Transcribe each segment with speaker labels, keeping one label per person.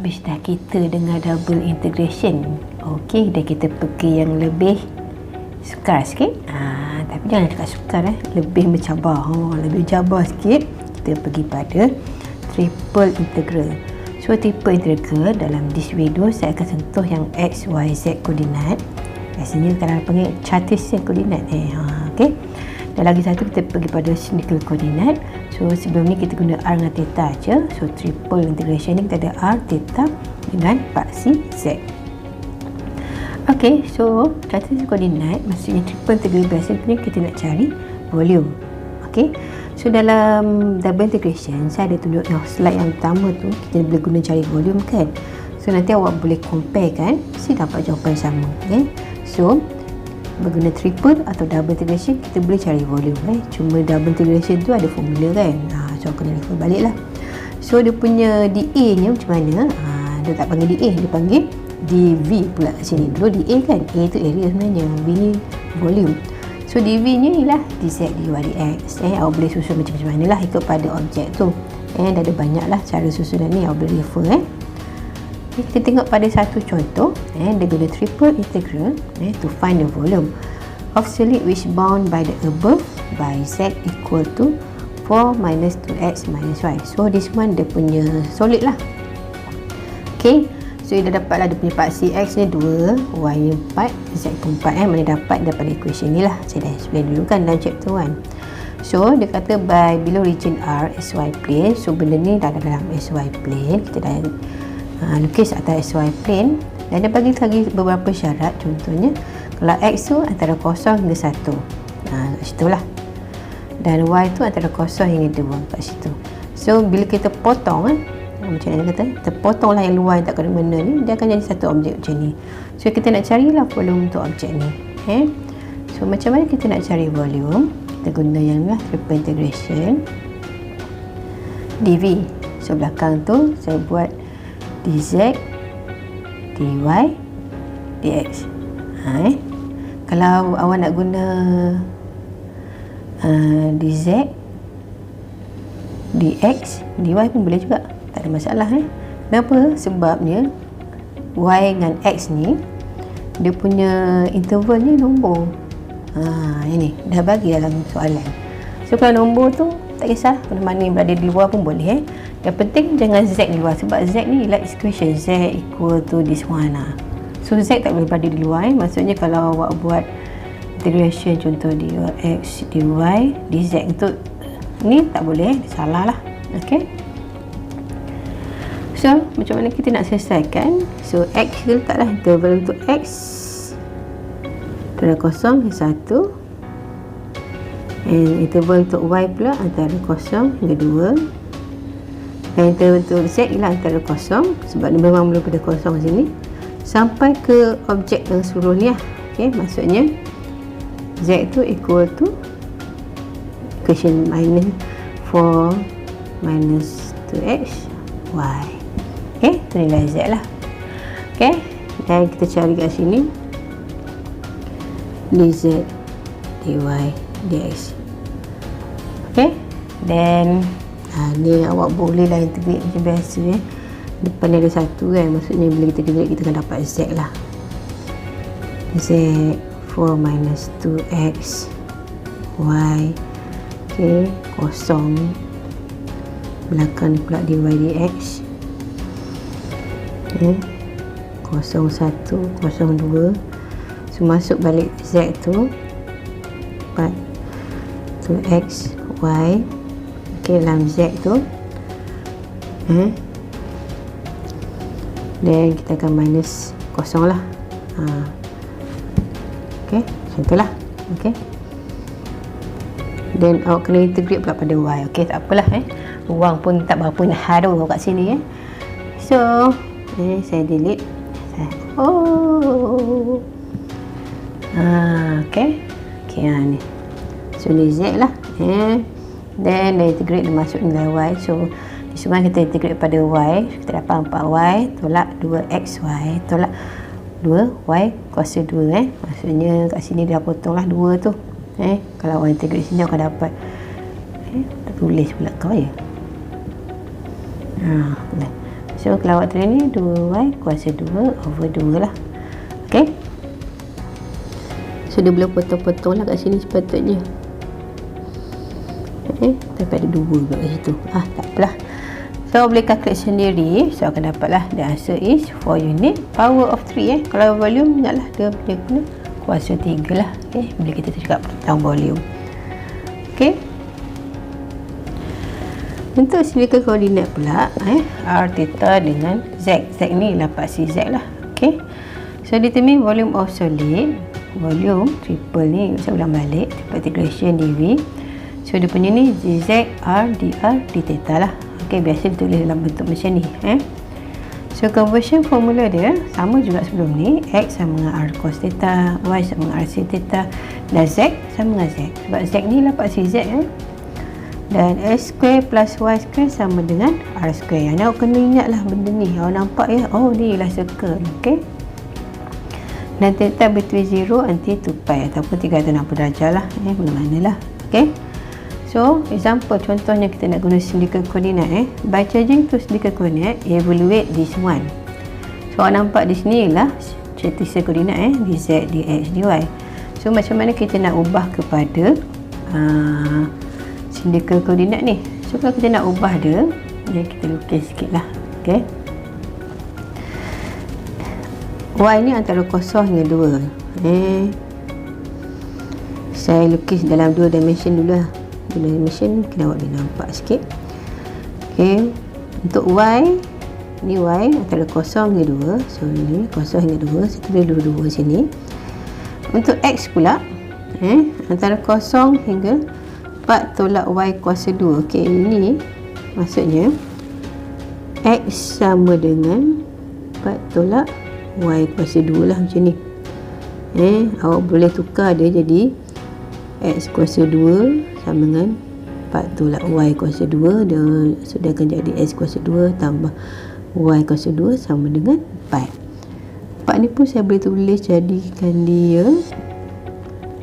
Speaker 1: habis dah kita dengan double integration. Okey, dah kita pergi yang lebih sukar sikit. Tapi jangan cakap sukar, lebih mencabar. Lebih cabar sikit, kita pergi pada triple integral. So triple integral dalam this video saya akan sentuh yang x, y, z koordinat. Biasanya kalau panggil Cartesian koordinat. Okey. Dan lagi satu kita pergi pada cylindrical koordinat. So sebelum ni kita guna r dengan theta aja. So triple integration ni kita ada r, theta dengan paksi z. Okey, so Cartesian koordinat maksudnya triple integral biasanya kita nak cari volume. Okey. So dalam double integration saya ada tunjuk slide yang pertama tu, kita boleh guna cari volume kan. So nanti awak boleh compare kan, mesti dapat jawapan sama. Okay. So berguna triple atau double integration kita boleh cari volume. Cuma double integration tu ada formula kan. So kena refer balik lah. So dia punya dA nya macam mana? Dia tak panggil dA, dia panggil dV pula kat sini. Dulu dA kan, A tu area sebenarnya, V ni volume. So dV nya ialah dz dy dx. Awak boleh susun macam-macam mana lah ikut pada objek tu. Dah ada banyak lah cara susunan ni, awak boleh refer. Kita tengok pada satu contoh. Dia guna triple integral to find the volume of solid which bound by the above by z equal to 4 minus 2x minus y. So this one dia punya solid lah. Okay. So dia dapatlah dia punya paksi x ni 2, y ni 4, z pun 4. Mana dapat daripada equation ni lah. Saya dah explain dulu kan dalam chapter 1. So dia kata by below region R xy plane. So benda ni dah dalam xy plane. Kita dah lukis atas xy plane. Dan dia bagi lagi beberapa syarat. Contohnya kalau x tu antara 0 hingga 1. Kat situ lah. Dan y tu antara 0 hingga 2 kat situ. So bila kita potong macam mana kata, kita potonglah yang luar yang tak kena-mena ni, dia akan jadi satu objek macam ni. So kita nak carilah volume untuk objek ni. So macam mana kita nak cari volume? Kita guna yang lah triple integration dV. So belakang tu saya buat dz dy dx. Kalau awak nak guna dz dx dy pun boleh juga, tak ada masalah. Kenapa? Sebabnya y dengan x ni dia punya intervalnya nombor. Ini dah bagi dalam soalan. So kalau nombor tu tak kisah mana yang berada di luar pun boleh. Yang penting jangan z di luar, sebab z ni ialah equation z equal to this one. So z tak boleh berada di luar. Maksudnya kalau awak buat integration contoh dx dy dz untuk ni tak boleh, salah lah. Okay. So macam mana kita nak selesaikan? So x kita letaklah interval untuk x antara 0 hingga 1, and interval untuk y pula antara 0 hingga 2, dan interval untuk z ialah antara 0, sebab dia memang mula pada 0 sini sampai ke objek yang seluruh ni lah. Okay, maksudnya z tu equal to equation minus 4 minus 2x y. Okay, itu nilai z lah. Okay, dan kita cari kat sini dz dy dx. Okay, dan ni awak boleh lah integrate macam biasa. Depan ni ada 1 kan, maksudnya bila kita integrate kita akan dapat z lah. Z 4 minus 2x y. Okay, 0 belakang pula dy dx. 0 1 0 2. So masuk balik z tu 4 2x y. Okay, dalam z tu dan kita akan minus 0 lah. Okay, macam tu lah. Okay, dan awak kena integrate pula pada y. Okay, tak apalah. Ruang pun tak berapa nak haru kat sini. So saya delete. Okay, ni. So ni z lah. Then dia integrate, dia masuk nilai y. So semua kita integrate pada y. Kita dapat 4y tolak 2xy tolak 2y kuasa 2. Maksudnya kat sini dia potong lah 2 tu. Kalau awak integrate sini akan dapat tak tulis pula kau ya. So kalau awak tulis ni 2y kuasa 2 over 2 lah. Okay, so dia boleh potong-potong lah kat sini sepatutnya. Tapi ada 2 kat situ. Tak apalah. So boleh calculate sendiri. So akan dapat lah the answer is 4 unit power of 3. Kalau volume ingatlah dia boleh guna kuasa 3 lah. Boleh kita cakap tentang volume. Untuk silika koordinat pula, r theta dengan z. Z ni lah paksi z lah. So determine volume of solid. Volume triple ni saya ulang balik, triple integration dv. So dia punya ni dz r dr d theta lah. Biasa ditulis dalam bentuk macam ni. So conversion formula dia sama juga sebelum ni. X sama dengan r cos theta, y sama dengan r sin theta, dan z sama dengan z. Sebab z ni lah paksi z. Dan s square plus y square sama dengan r square. Yang awak kena ingat lah benda ni. Awak nampak ya, ni ialah circle. Dan theta between 0 until 2pi ataupun 360 darjah lah. Mana-mana lah. So example, contohnya kita nak guna cylindrical coordinate. By changing to cylindrical coordinate, evaluate this one. So awak nampak di sini ialah cylindrical coordinate, dz, dx, dy. So macam mana kita nak ubah kepada cylindrical coordinate ni? So kalau kita nak ubah dia, kita lukis sikit lah. Y ni antara 0 hingga 2. Saya lukis dalam 2 dimension dulu lah. 2 dimension kena awak boleh nampak sikit. Untuk Y ni, Y antara 0 hingga 2. So ni 0 hingga 2. Saya tulis dulu 2 sini. Untuk X pula, antara 0 hingga 4 tolak Y kuasa 2. Ini maksudnya X sama dengan 4 tolak Y kuasa 2 lah, macam ni. Awak boleh tukar dia jadi X kuasa 2 sama dengan 4 tolak Y kuasa 2. Dia sudah akan jadi X kuasa 2 tambah Y kuasa 2 sama dengan 4. 4 ni pun saya boleh tulis jadikan dia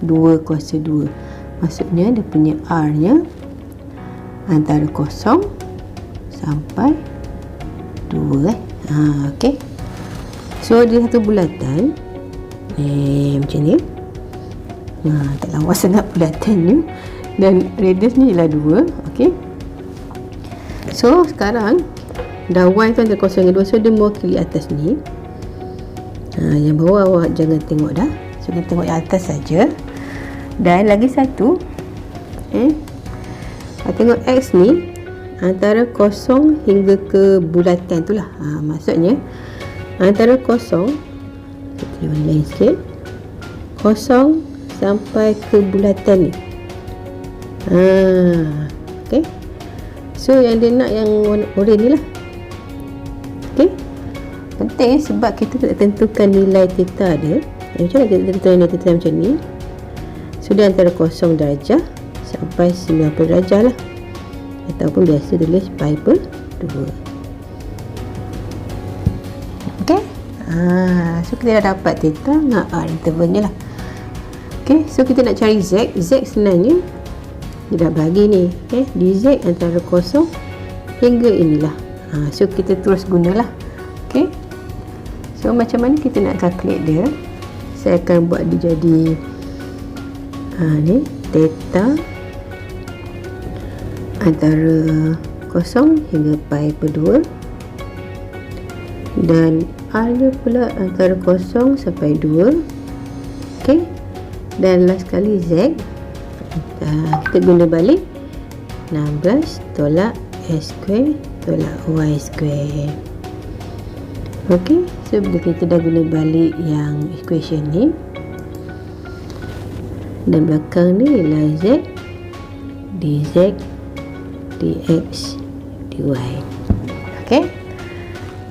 Speaker 1: 2 kuasa 2. Maksudnya dia punya R nya antara 0 sampai 2. So dia satu bulatan macam ni. Tak lawa sangat bulatannya. Dan radius ni ialah 2. So sekarang dah Y tu antara 0 dengan 2. So dia mewakili atas ni. Yang bawah awak jangan tengok dah. So kita tengok yang atas saja. Dan lagi satu, tengok X ni antara 0 hingga ke bulatan tu lah. Maksudnya antara 0, kita tulis lain sikit, 0 sampai ke bulatan ni. So yang dia nak yang warna oren ni lah. Penting sebab kita nak tentukan nilai theta dia. Macam mana kita tentukan nilai theta macam ni? So dia antara 0 darjah sampai 90 darjah lah. Ataupun biasa tulis pi per 2. So kita dah dapat theta dengan R intervalnya lah. So kita nak cari Z. Z sebenarnya dia dah bagi ni, dz antara 0 hingga inilah. So kita terus gunalah. So macam mana kita nak calculate dia? Saya akan buat dia jadi ni theta antara 0 hingga pi per 2, dan R nya pula antara 0 sampai 2. Dan last kali Z, kita guna balik 16 tolak S square tolak Y square. So bila kita dah guna balik yang equation ni, dan belakang ni ialah Z dz dx dy.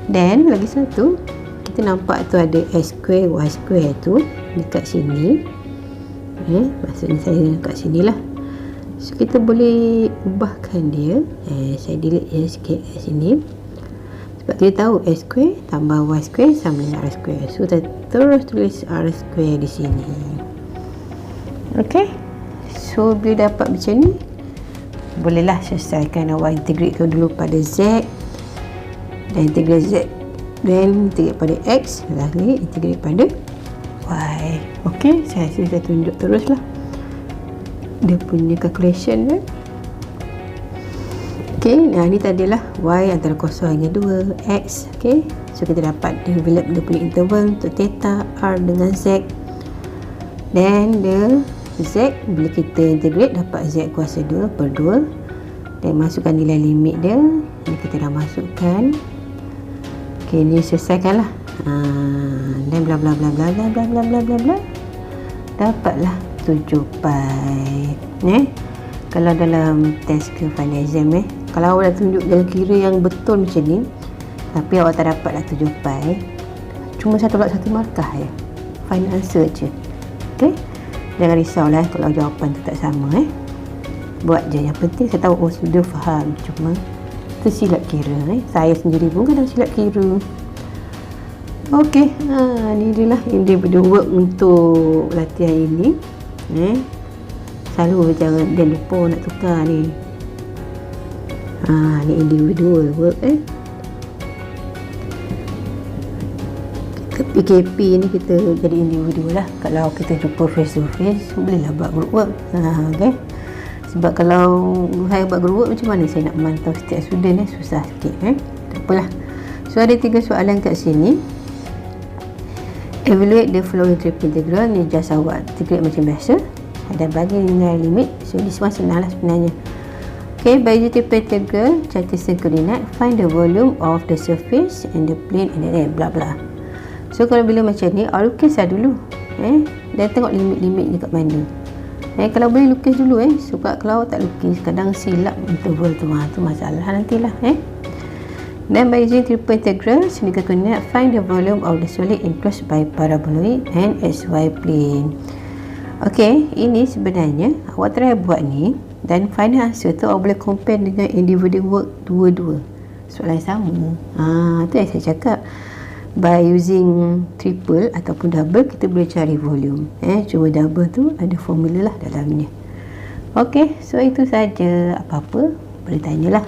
Speaker 1: Dan lagi satu, kita nampak tu ada S square Y square tu dekat sini. Maksudnya saya dekat sini lah. So kita boleh ubahkan dia. Saya delete dia sikit kat sini. Sebab kita tahu S square tambah Y square sama dengan R square. So kita terus tulis R square di sini. So bila dapat macam ni, bolehlah selesaikan. Awak integratekan dulu pada Z dan integrate Z, dan integrate pada X, lagi integrate pada Y. Okey, saya tunjuk teruslah dia punya calculation dia. Okey, nah ni tadilah Y antara 0 hingga 2, X. Okey, so kita dapat develop dia punya interval untuk theta, R dengan Z. Dan the Z, bila kita integrate dapat Z kuasa 2 per 2, dan masukkan nilai limit dia. Ini kita dah masukkan. Okey, ni selesaikanlah. Dan bla bla bla bla bla bla bla bla bla bla, dapatlah 7 pi. Kalau dalam test ke final exam kalau awak dah tunjuk jalan kira yang betul macam ni, tapi awak tak dapatlah 7 pi, cuma 1 markah je, final answer je. Okey, jangan risaulah kalau jawapan tu tak sama. Buat je, yang penting saya tahu sudah faham. Cuma tersilap kira. Saya sendiri pun kadang silap kira. Okey, ni dia lah individual work untuk latihan ini. Selalu jangan dia lupa nak tukar ni. Ni individual work. PKP ni kita jadi individual lah. Kalau kita jumpa face to face, bolehlah buat group work. Okay. Sebab kalau saya buat group work, macam mana saya nak memantau setiap student susah sikit. Tak apalah. So ada 3 soalan kat sini. Evaluate the following triple integral. Ni just awak integrate macam biasa. Ada bagi nilai limit. So this one senang lah sebenarnya. Okay, by using triple integral, Cartesian coordinate, find the volume of the surface and the plane and then blah blah. So kalau bila macam ni, awak lukis lah dulu. Dan tengok limit-limit dekat mana. Kalau boleh lukis dulu. Sebab kalau awak tak lukis, kadang silap interval tu. Tu masalah nantilah. Then by using triple integral, Cylindrical coordinate, find the volume of the solid enclosed by paraboloid and XY plane. Okay, ini sebenarnya awak try buat ni, dan final answer tu awak boleh compare dengan individual work dua-dua. Soalan sama. Tu yang saya cakap. By using triple ataupun double, kita boleh cari volume. Cuma double tu ada formula lah dalamnya. Okay, so itu saja. Apa-apa boleh tanyalah.